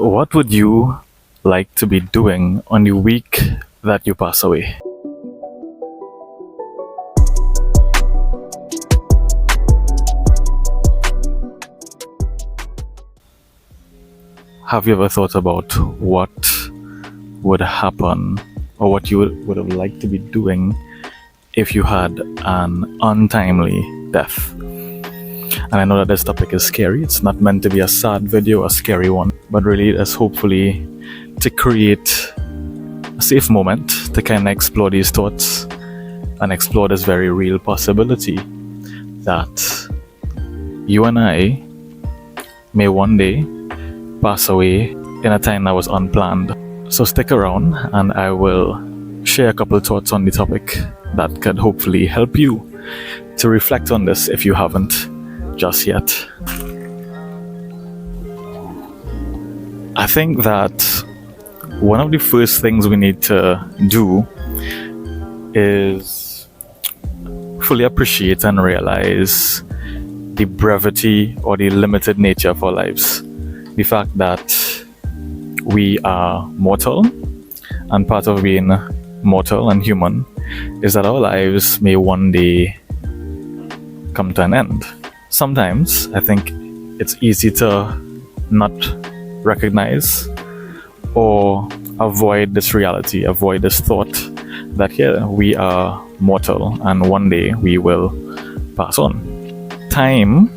What would you like to be doing on the week that you pass away? Have you ever thought about what would happen or what you would have liked to be doing if you had an untimely death? And I know that this topic is scary. It's not meant to be a sad video, a scary one, but really it is hopefully to create a safe moment to kind of explore these thoughts and explore this very real possibility that you and I may one day pass away in a time that was unplanned. So stick around and I will share a couple thoughts on the topic that could hopefully help you to reflect on this if you haven't just yet. I think that one of the first things we need to do is fully appreciate and realize the brevity or the limited nature of our lives. The fact that we are mortal, and part of being mortal and human is that our lives may one day come to an end. Sometimes I think it's easy to not recognize or avoid this reality, avoid this thought that here we are mortal and one day we will pass on. Time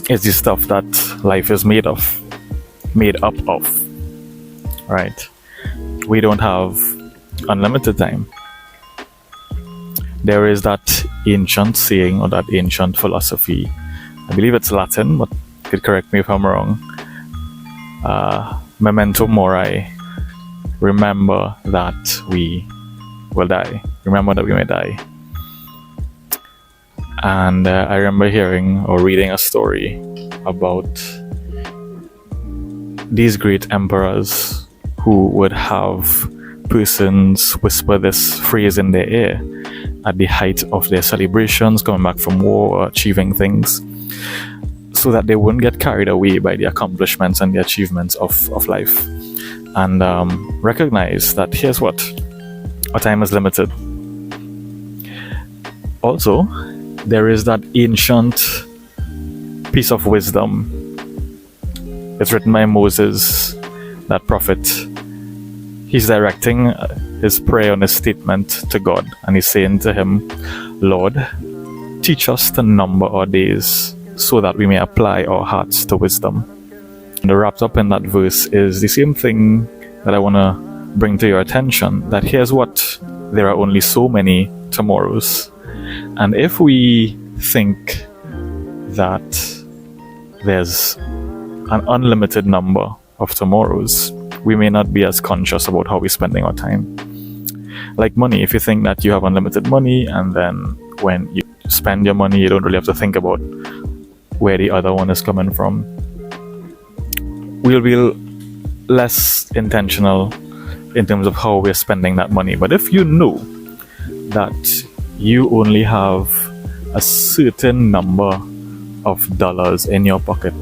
is the stuff that life is made up of, right? We don't have unlimited time. There is that ancient saying or that ancient philosophy, I believe it's Latin, but you could correct me if I'm wrong. Memento mori, remember that we will die. Remember that we may die. And I remember hearing or reading a story about these great emperors who would have persons whisper this phrase in their ear at the height of their celebrations, coming back from war or achieving things, so that they wouldn't get carried away by the accomplishments and the achievements of life. And recognize that here's what, our time is limited. Also, there is that ancient piece of wisdom. It's written by Moses, that prophet. He's directing his prayer and his statement to God, and he's saying to him, Lord, teach us to number our days so that we may apply our hearts to wisdom. And wrapped up in that verse is the same thing that I want to bring to your attention, that here's what, there are only so many tomorrows. And if we think that there's an unlimited number of tomorrows, we may not be as conscious about how we're spending our time. Like money, if you think that you have unlimited money and then when you spend your money, you don't really have to think about where the other one is coming from, we'll be less intentional in terms of how we're spending that money. But if you know that you only have a certain number of dollars in your pocket,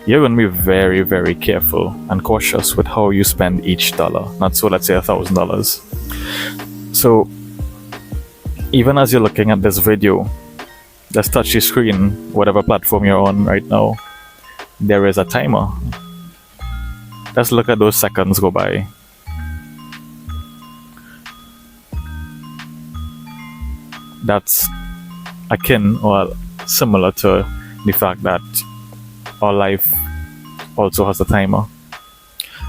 you're going to be very, very careful and cautious with how you spend each dollar. Not so, let's say $1,000. So even as you're looking at this video, just touch the screen, whatever platform you're on right now, there is a timer. Just look at those seconds go by. That's akin or similar to the fact that our life also has a timer.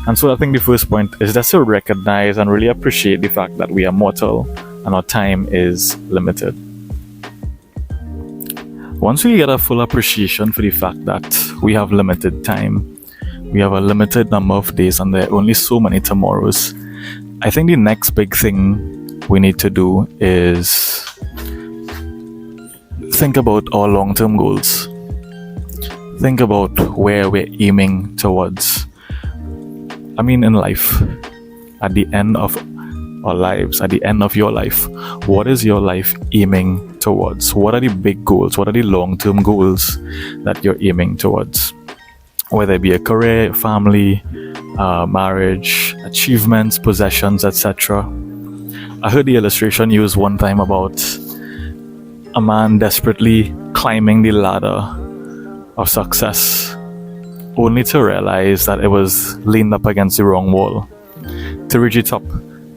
And so I think the first point is just to recognize and really appreciate the fact that we are mortal and our time is limited. Once we get a full appreciation for the fact that we have limited time, we have a limited number of days and there are only so many tomorrows, I think the next big thing we need to do is think about our long-term goals. Think about where we're aiming towards. I mean, in life, at the end of our lives, at the end of your life, what is your life aiming towards? What are the big goals? What are the long-term goals that you're aiming towards? whether it be a career, family, marriage, achievements, possessions, etc. I heard the illustration used one time about a man desperately climbing the ladder of success, only to realize that it was leaned up against the wrong wall, to reach it up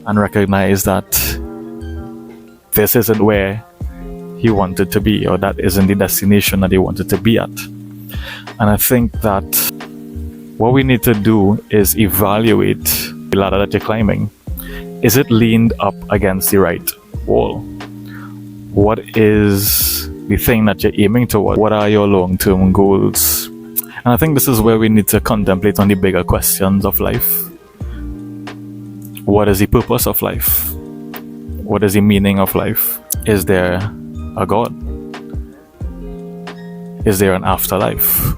and recognize that this isn't where he wanted to be, or that isn't the destination that he wanted to be at. And I think that what we need to do is evaluate the ladder that you're climbing. Is it leaned up against the right wall? What is the thing that you're aiming toward? What are your long-term goals? And I think this is where we need to contemplate on the bigger questions of life. What is the purpose of life? What is the meaning of life? Is there a God? Is there an afterlife?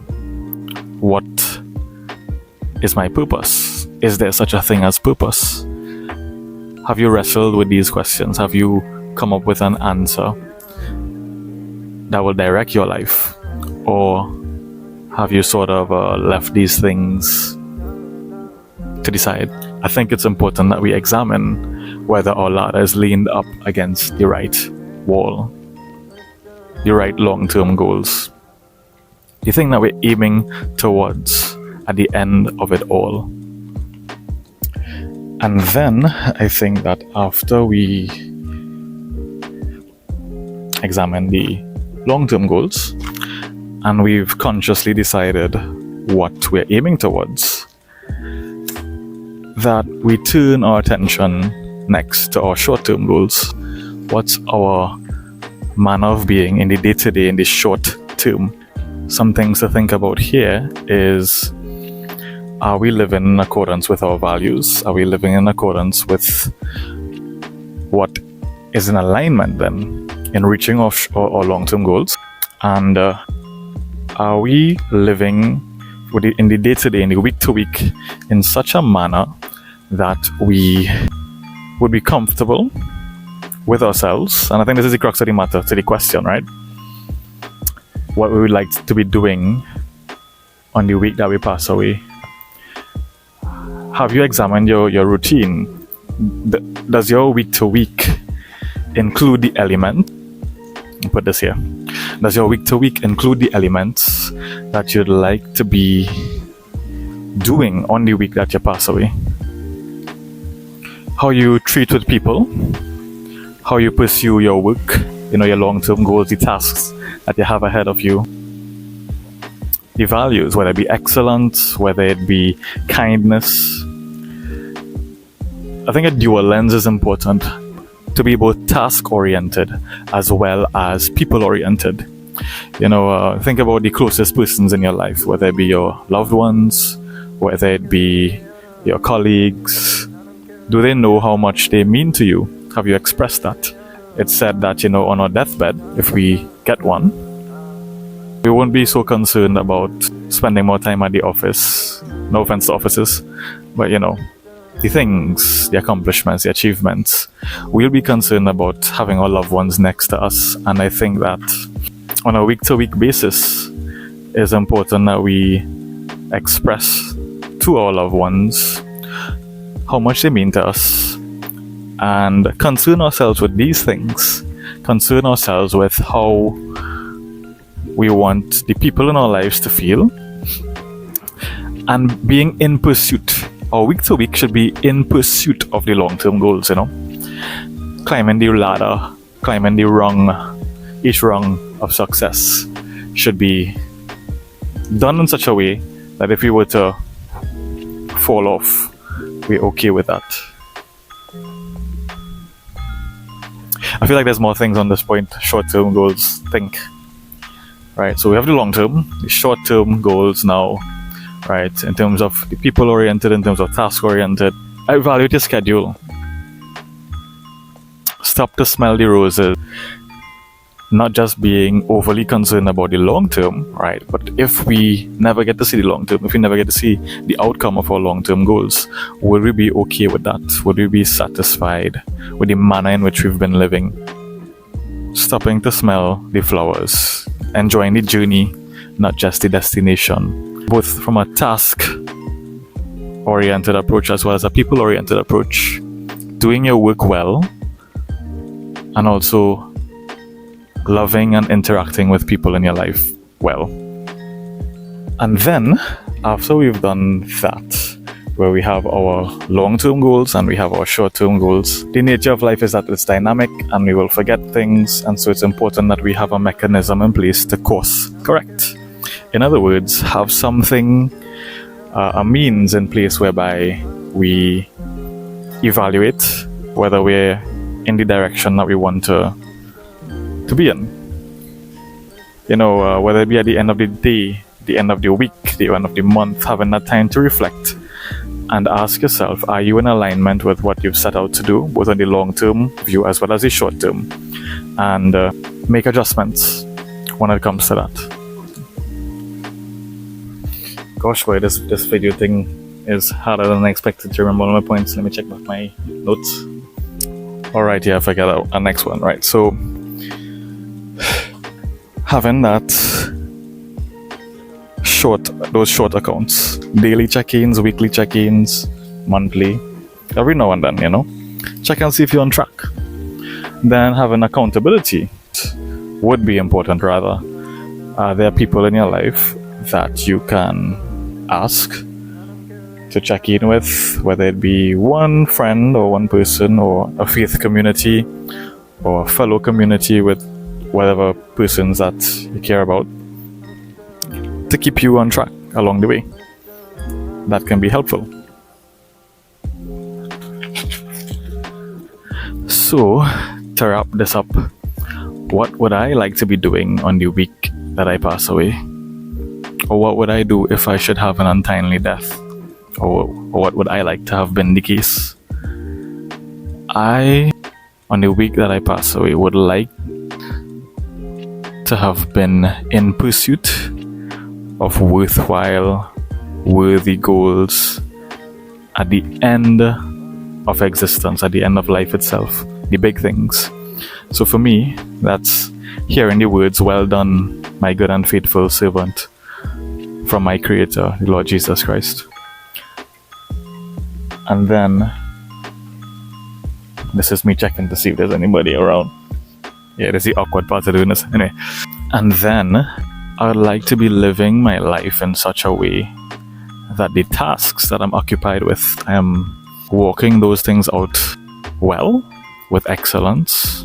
What is my purpose? Is there such a thing as purpose? Have you wrestled with these questions? Have you come up with an answer that will direct your life? Or have you sort of left these things to decide? I think it's important that we examine whether our ladder is leaned up against the right wall, the right long-term goals, the thing that we're aiming towards at the end of it all. And then I think that after we examine the long-term goals and we've consciously decided what we're aiming towards, that we turn our attention next to our short-term goals. What's our manner of being in the day-to-day, in the short term? Some things to think about here is, are we living in accordance with our values? Are we living in accordance with what is in alignment then in reaching our long-term goals? And are we living in the day-to-day, in the week-to-week, in such a manner that we would be comfortable with ourselves? And I think this is the crux of the matter, to the question, right? What we would like to be doing on the week that we pass away. Have you examined your routine? Does your week to week include the element? I'll put this here. Does your week to week include the elements that you'd like to be doing on the week that you pass away? How you treat with people, how you pursue your work, your long-term goals, the tasks that you have ahead of you, the values, whether it be excellence, whether it be kindness. I think a dual lens is important, to be both task-oriented as well as people-oriented. Think about the closest persons in your life, whether it be your loved ones, whether it be your colleagues. Do they know how much they mean to you? Have you expressed that? It's said that, on our deathbed, if we get one, we won't be so concerned about spending more time at the office. No offense to offices, but the things, the accomplishments, the achievements. We'll be concerned about having our loved ones next to us. And I think that on a week-to-week basis, it's important that we express to our loved ones how much they mean to us, and concern ourselves with these things. Concern ourselves with how we want the people in our lives to feel, and being in pursuit. Our week to week should be in pursuit of the long-term goals, Climbing the ladder, climbing each rung of success should be done in such a way that if we were to fall off, we're okay with that. I feel like there's more things on this point. Short-term goals, right? So we have the long-term, the short-term goals now, right? In terms of the people-oriented, in terms of task-oriented. Evaluate your schedule. Stop to smell the roses. Not just being overly concerned about the long-term, right? But if we never get to see the long-term, if we never get to see the outcome of our long-term goals, will we be okay with that? Would we be satisfied with the manner in which we've been living? Stopping to smell the flowers. Enjoying the journey, not just the destination. both from a task oriented approach as well as a people oriented approach, doing your work well, and also loving and interacting with people in your life well. And then, after we've done that, where we have our long-term goals and we have our short-term goals, the nature of life is that it's dynamic and we will forget things, and so it's important that we have a mechanism in place to course correct. In other words, have something, a means in place whereby we evaluate whether we're in the direction that we want to be in. Whether it be at the end of the day, the end of the week, the end of the month, having that time to reflect and ask yourself, are you in alignment with what you've set out to do, both on the long-term view as well as the short-term, and make adjustments when it comes to that. Gosh, boy, this video thing is harder than I expected to remember all my points. Let me check back my notes. Alright, yeah, I forgot out the next one, right? So, having those short accounts, daily check-ins, weekly check-ins, monthly, every now and then, check and see if you're on track. Then having accountability would be important rather. There are people in your life that you can ask to check in with, whether it be one friend or one person or a faith community or a fellow community with whatever persons that you care about, to keep you on track along the way. That can be helpful. So, to wrap this up, what would I like to be doing on the week that I pass away? Or what would I do if I should have an untimely death? Or what would I like to have been the case? On the week that I pass away, would like to have been in pursuit of worthwhile, worthy goals at the end of existence, at the end of life itself, the big things. So for me, that's hearing the words, "Well done, my good and faithful servant," from my Creator, the Lord Jesus Christ. And then, this is me checking to see if there's anybody around. Yeah, this is the awkward part of doing this. Anyway, and then I would like to be living my life in such a way that the tasks that I'm occupied with, I am walking those things out well, with excellence,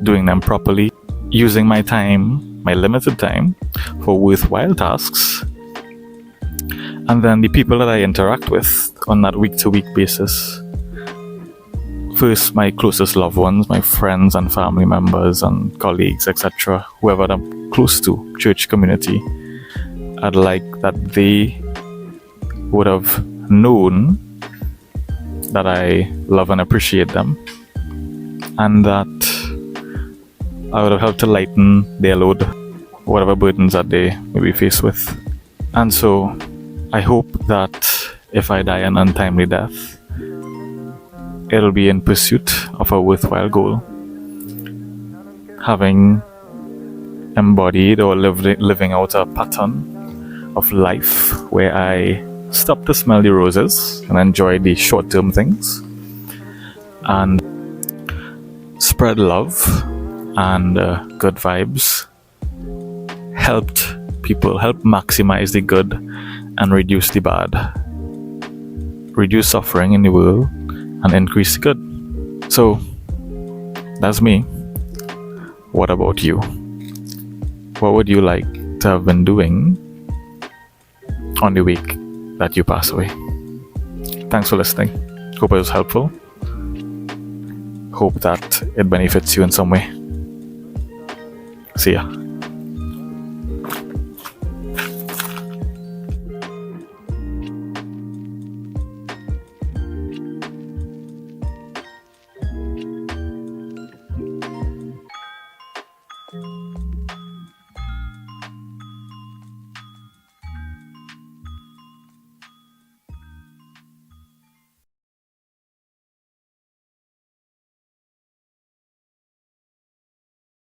doing them properly, using my time, my limited time, for worthwhile tasks. And then the people that I interact with on that week-to-week basis, first my closest loved ones, my friends and family members and colleagues, etc., whoever I'm close to, church community, I'd like that they would have known that I love and appreciate them, and that I would have helped to lighten their load, whatever burdens that they may be faced with. And so I hope that if I die an untimely death, it'll be in pursuit of a worthwhile goal, having embodied or living out a pattern of life where I stop to smell the roses and enjoy the short-term things and spread love and good vibes, helped people, help maximize the good and reduce the bad, reduce suffering in the world and increase the good. So that's me. What about you? What would you like to have been doing on the week that you pass away? Thanks for listening. Hope it was helpful. Hope that it benefits you in some way. See ya.